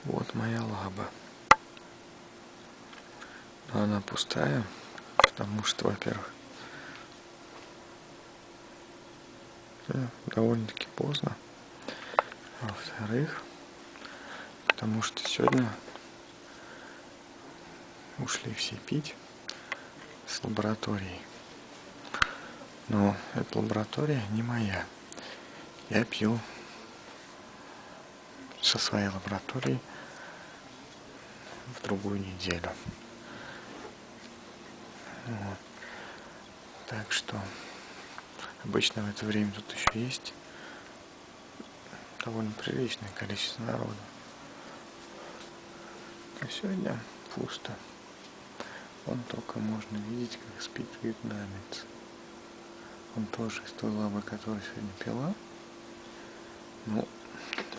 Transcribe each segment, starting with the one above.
Вот моя лаба. Но она пустая, потому что, во-первых, довольно-таки поздно. А во-вторых, потому что сегодня ушли все пить с лабораторией. Но эта лаборатория не моя. Я пью со своей лаборатории в другую неделю. Вот. Так что обычно в это время тут еще есть довольно приличное количество народа. А сегодня пусто. Вон только можно видеть, как спит вьетнамец. Он тоже из той лабы, которую сегодня пила. Ну,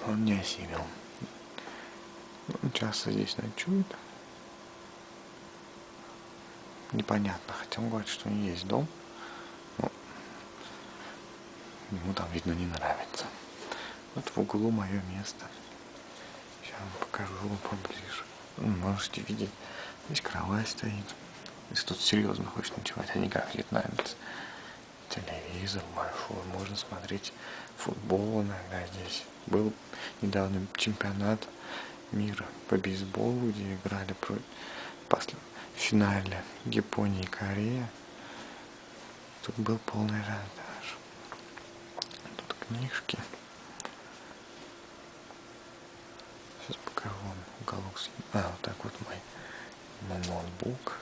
он не осилил. Он часто здесь ночует. Непонятно, хотя он говорит, что у него есть дом. Но ему там, видно, не нравится. Вот в углу мое место. Сейчас вам покажу его поближе. Можете видеть, здесь кровать стоит. Если тут серьезно хочешь ночевать, а не как вьетнамец. Телевизор большой, можно смотреть футбол иногда здесь. Был недавно чемпионат мира по бейсболу, где играли в финале Япония и Корея. Тут был полный раздраж. Тут книжки. Сейчас покажу вам уголок. Вот так вот мой ноутбук.